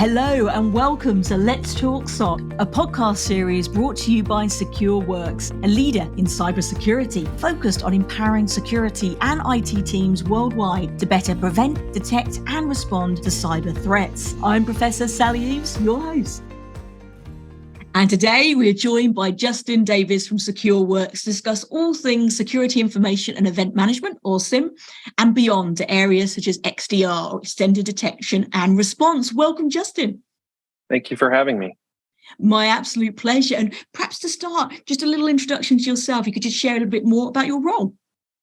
Hello and welcome to Let's Talk SOC, a podcast series brought to you by SecureWorks, a leader in cybersecurity, focused on empowering security and IT teams worldwide to better prevent, detect and respond to cyber threats. I'm Professor Sally Eaves, your host. And today we are joined by Justin Davis from SecureWorks to discuss all things security information and event management, or SIEM, and beyond to areas such as XDR, or extended detection and response. Welcome, Justin. Thank you for having me. My absolute pleasure. And perhaps to start, just a little introduction to yourself. You could just share a little bit more about your role.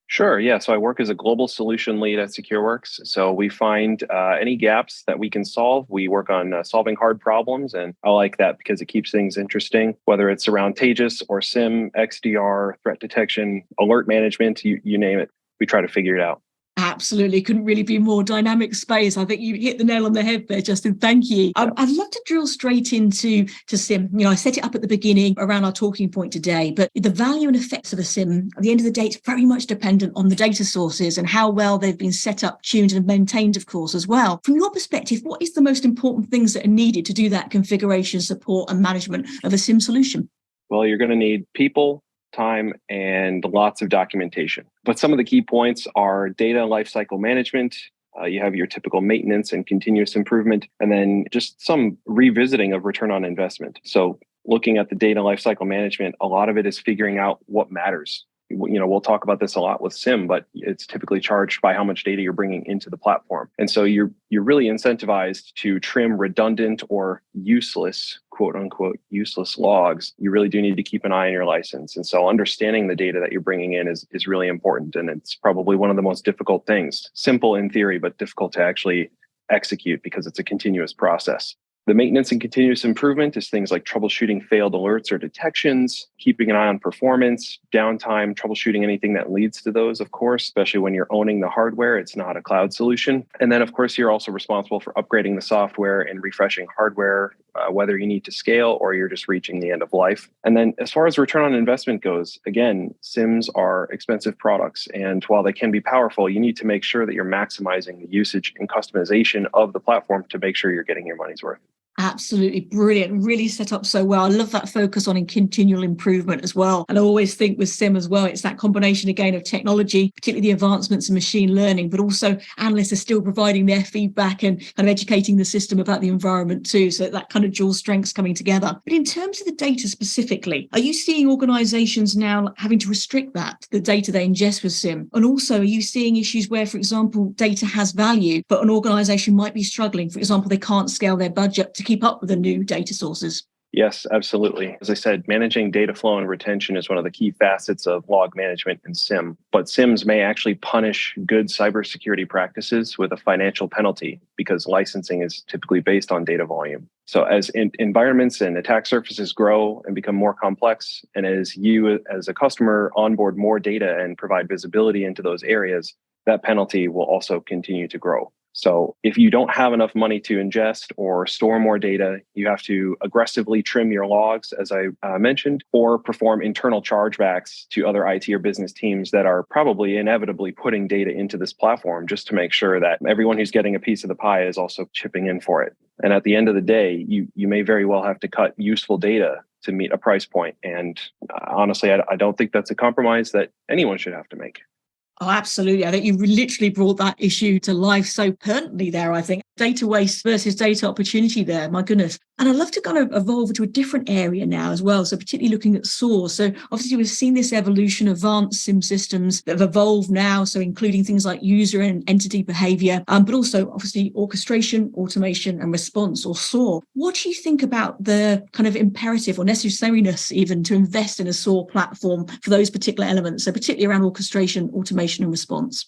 Sure. Yeah. So I work as a global solution lead at SecureWorks. So we find any gaps that we can solve. We work on solving hard problems. And I like that because it keeps things interesting, whether it's around Taegis or SIEM, XDR, threat detection, alert management, you name it. We try to figure it out. Absolutely. Couldn't really be more dynamic space. I think you hit the nail on the head there, Justin. Thank you. I'd love to drill straight into SIEM. I set it up at the beginning around our talking point today, but the value and effects of a SIEM, at the end of the day, it's very much dependent on the data sources and how well they've been set up, tuned and maintained, of course, as well. From your perspective, what is the most important things that are needed to do that configuration, support and management of a SIEM solution? Well, you're going to need people, time, and lots of documentation. But some of the key points are data lifecycle management. You have your typical maintenance and continuous improvement, and then just some revisiting of return on investment. So looking at the data lifecycle management, a lot of it is figuring out what matters. We'll talk about this a lot with SIEM, but it's typically charged by how much data you're bringing into the platform. And so you're really incentivized to trim redundant or useless, quote unquote, useless logs. You really do need to keep an eye on your license. And so understanding the data that you're bringing in is really important. And it's probably one of the most difficult things. Simple in theory, but difficult to actually execute because it's a continuous process. The maintenance and continuous improvement is things like troubleshooting failed alerts or detections, keeping an eye on performance, downtime, troubleshooting anything that leads to those, of course, especially when you're owning the hardware. It's not a cloud solution. And then, of course, you're also responsible for upgrading the software and refreshing hardware, whether you need to scale or you're just reaching the end of life. And then as far as return on investment goes, again, SIEMs are expensive products. And while they can be powerful, you need to make sure that you're maximizing the usage and customization of the platform to make sure you're getting your money's worth. Absolutely brilliant. Really set up so well. I love that focus on continual improvement as well. And I always think with SIEM as well, it's that combination again of technology, particularly the advancements in machine learning, but also analysts are still providing their feedback and kind of educating the system about the environment too. So that kind of dual strengths coming together. But in terms of the data specifically, are you seeing organizations now having to restrict that, the data they ingest with SIEM? And also, are you seeing issues where, for example, data has value, but an organization might be struggling? For example, they can't scale their budget to keep up with the new data sources? Yes, absolutely. As I said, managing data flow and retention is one of the key facets of log management in SIEM. But SIEMs may actually punish good cybersecurity practices with a financial penalty because licensing is typically based on data volume. So as environments and attack surfaces grow and become more complex, and as you as a customer onboard more data and provide visibility into those areas, that penalty will also continue to grow. So if you don't have enough money to ingest or store more data, you have to aggressively trim your logs, as I mentioned, or perform internal chargebacks to other IT or business teams that are probably inevitably putting data into this platform just to make sure that everyone who's getting a piece of the pie is also chipping in for it. And at the end of the day, you may very well have to cut useful data to meet a price point. And honestly, I don't think that's a compromise that anyone should have to make. Oh, absolutely. I think you literally brought that issue to life so pertinently there, I think. Data waste versus data opportunity there, my goodness. And I'd love to kind of evolve to a different area now as well. So particularly looking at SOAR. So obviously we've seen this evolution of advanced SIEM systems that have evolved now. So including things like user and entity behavior, but also obviously orchestration, automation and response, or SOAR. What do you think about the kind of imperative or necessariness even to invest in a SOAR platform for those particular elements? So particularly around orchestration, automation and response.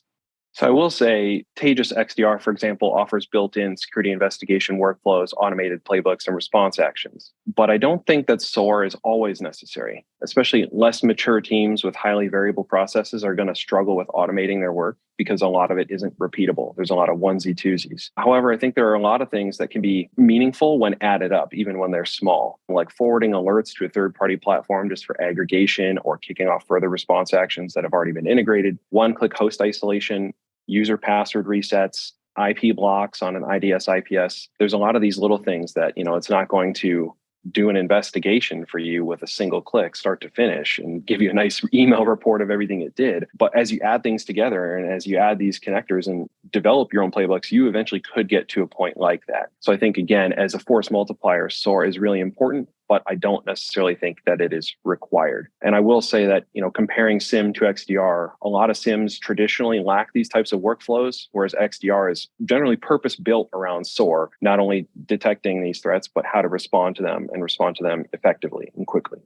So I will say Taegis XDR, for example, offers built-in security investigation workflows, automated playbooks, and response actions. But I don't think that SOAR is always necessary. Especially less mature teams with highly variable processes are going to struggle with automating their work because a lot of it isn't repeatable. There's a lot of onesie twosies. However, I think there are a lot of things that can be meaningful when added up, even when they're small, like forwarding alerts to a third-party platform just for aggregation or kicking off further response actions that have already been integrated, one-click host isolation, user password resets, IP blocks on an IDS IPS. There's a lot of these little things that, it's not going to do an investigation for you with a single click, start to finish, and give you a nice email report of everything it did. But as you add things together and as you add these connectors and develop your own playbooks, you eventually could get to a point like that. So I think, again, as a force multiplier, SOAR is really important, but I don't necessarily think that it is required. And I will say that, comparing SIEM to XDR, a lot of SIEMs traditionally lack these types of workflows, whereas XDR is generally purpose-built around SOAR, not only detecting these threats, but how to respond to them and respond to them effectively and quickly.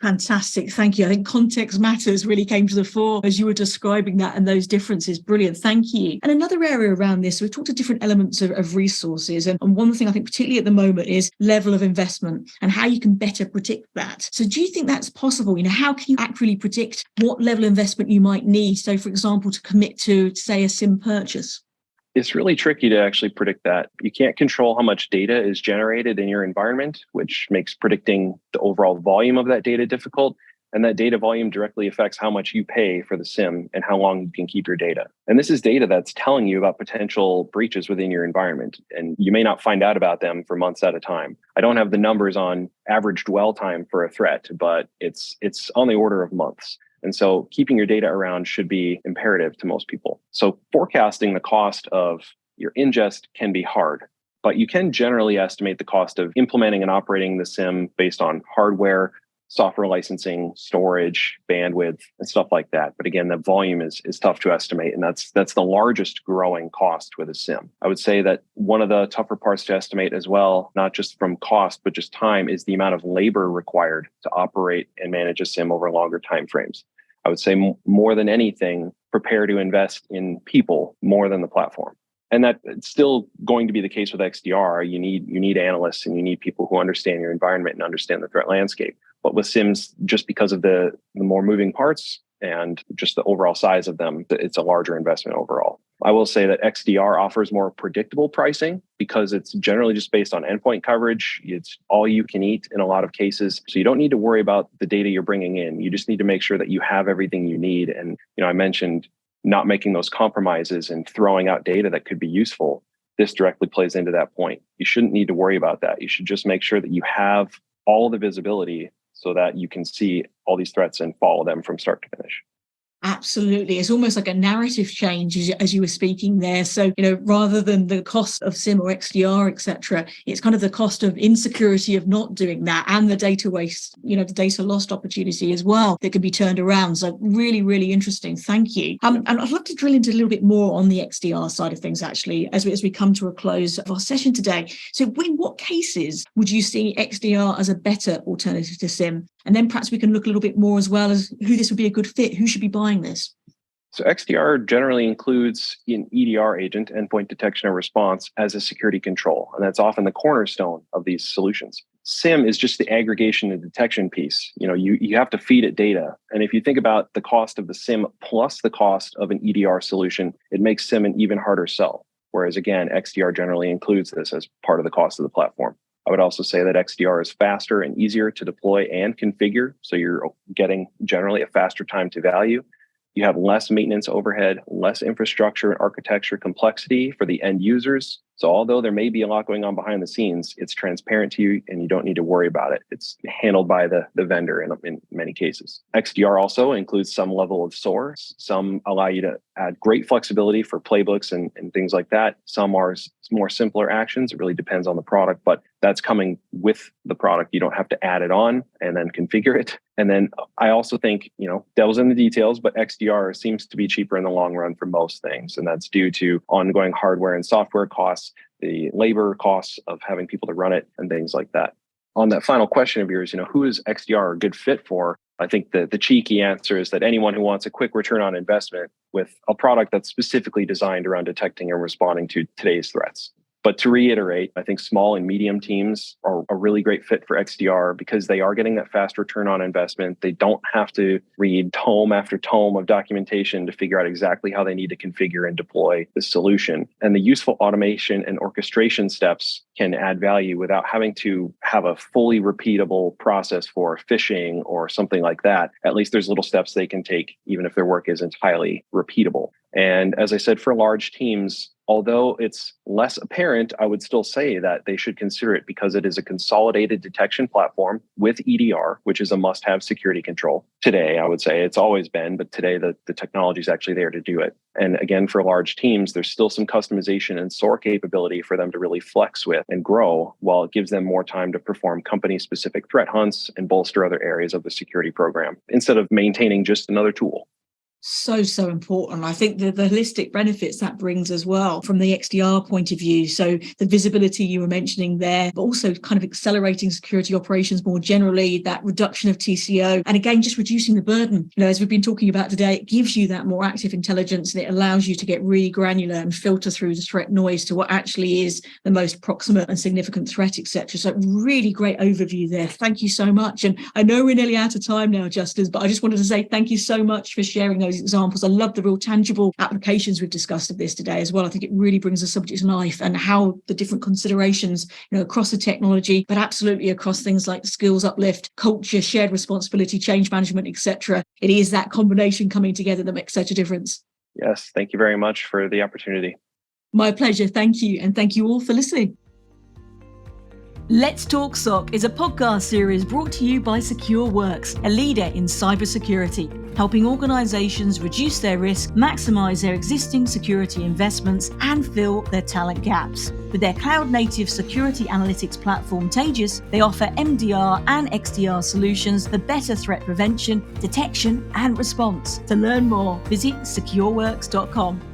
Fantastic. Thank you. I think context matters really came to the fore as you were describing that and those differences. Brilliant. Thank you. And another area around this, we've talked to different elements of resources. And one thing I think particularly at the moment is level of investment and how you can better predict that. So do you think that's possible? How can you accurately predict what level of investment you might need? So, for example, to commit to, say, a SIEM purchase? It's really tricky to actually predict that. You can't control how much data is generated in your environment, which makes predicting the overall volume of that data difficult. And that data volume directly affects how much you pay for the SIEM and how long you can keep your data. And this is data that's telling you about potential breaches within your environment. And you may not find out about them for months at a time. I don't have the numbers on average dwell time for a threat, but it's on the order of months. And so keeping your data around should be imperative to most people. So forecasting the cost of your ingest can be hard, but you can generally estimate the cost of implementing and operating the SIEM based on hardware, software licensing, storage, bandwidth, and stuff like that. But again, the volume is tough to estimate. And that's the largest growing cost with a SIEM. I would say that one of the tougher parts to estimate as well, not just from cost, but just time, is the amount of labor required to operate and manage a SIEM over longer timeframes. I would say more than anything, prepare to invest in people more than the platform. And that it's still going to be the case with XDR. You need analysts and you need people who understand your environment and understand the threat landscape. But with SIEMs, just because of the more moving parts and just the overall size of them, it's a larger investment overall. I will say that XDR offers more predictable pricing because it's generally just based on endpoint coverage. It's all you can eat in a lot of cases. So you don't need to worry about the data you're bringing in. You just need to make sure that you have everything you need. And, I mentioned not making those compromises and throwing out data that could be useful. This directly plays into that point. You shouldn't need to worry about that. You should just make sure that you have all the visibility so that you can see all these threats and follow them from start to finish. Absolutely. It's almost like a narrative change as you were speaking there. So, rather than the cost of SIEM or XDR, et cetera, it's kind of the cost of insecurity of not doing that and the data waste, the data lost opportunity as well that can be turned around. So really, really interesting. Thank you. And I'd like to drill into a little bit more on the XDR side of things, actually, as we come to a close of our session today. So in what cases would you see XDR as a better alternative to SIEM? And then perhaps we can look a little bit more as well as who this would be a good fit, who should be buying this. So XDR generally includes an EDR agent, endpoint detection and response, as a security control. And that's often the cornerstone of these solutions. SIEM is just the aggregation and detection piece. You have to feed it data. And if you think about the cost of the SIEM plus the cost of an EDR solution, it makes SIEM an even harder sell. Whereas again, XDR generally includes this as part of the cost of the platform. I would also say that XDR is faster and easier to deploy and configure. So you're getting generally a faster time to value. You have less maintenance overhead, less infrastructure and architecture complexity for the end users. So although there may be a lot going on behind the scenes, it's transparent to you and you don't need to worry about it. It's handled by the vendor in many cases. XDR also includes some level of SOAR. Some allow you to add great flexibility for playbooks and things like that. Some are more simpler actions. It really depends on the product, but that's coming with the product. You don't have to add it on and then configure it. And then I also think, devil's in the details, but XDR seems to be cheaper in the long run for most things. And that's due to ongoing hardware and software costs, the labor costs of having people to run it, and things like that. On that final question of yours, who is XDR a good fit for? I think the cheeky answer is that anyone who wants a quick return on investment with a product that's specifically designed around detecting and responding to today's threats. But to reiterate, I think small and medium teams are a really great fit for XDR because they are getting that fast return on investment. They don't have to read tome after tome of documentation to figure out exactly how they need to configure and deploy the solution. And the useful automation and orchestration steps can add value without having to have a fully repeatable process for phishing or something like that. At least there's little steps they can take, even if their work isn't highly repeatable. And as I said, for large teams, Although it's less apparent, I would still say that they should consider it because it is a consolidated detection platform with EDR, which is a must-have security control. Today, I would say it's always been, but today the technology is actually there to do it. And again, for large teams, there's still some customization and SOAR capability for them to really flex with and grow, while it gives them more time to perform company-specific threat hunts and bolster other areas of the security program instead of maintaining just another tool. So important. I think the holistic benefits that brings as well from the XDR point of view. So the visibility you were mentioning there, but also kind of accelerating security operations more generally, that reduction of TCO, and again, just reducing the burden. As we've been talking about today, it gives you that more active intelligence and it allows you to get really granular and filter through the threat noise to what actually is the most proximate and significant threat, etc. So really great overview there. Thank you so much. And I know we're nearly out of time now, Justin, but I just wanted to say thank you so much for sharing those examples. I love the real tangible applications we've discussed of this today as well. I think it really brings the subject to life and how the different considerations, across the technology, but absolutely across things like skills uplift, culture, shared responsibility, change management, etc. It is that combination coming together that makes such a difference. Yes, thank you very much for the opportunity. My pleasure. Thank you. And thank you all for listening. Let's Talk SOC is a podcast series brought to you by SecureWorks, a leader in cybersecurity, helping organizations reduce their risk, maximize their existing security investments, and fill their talent gaps. With their cloud-native security analytics platform, Taegis, they offer MDR and XDR solutions for better threat prevention, detection, and response. To learn more, visit secureworks.com.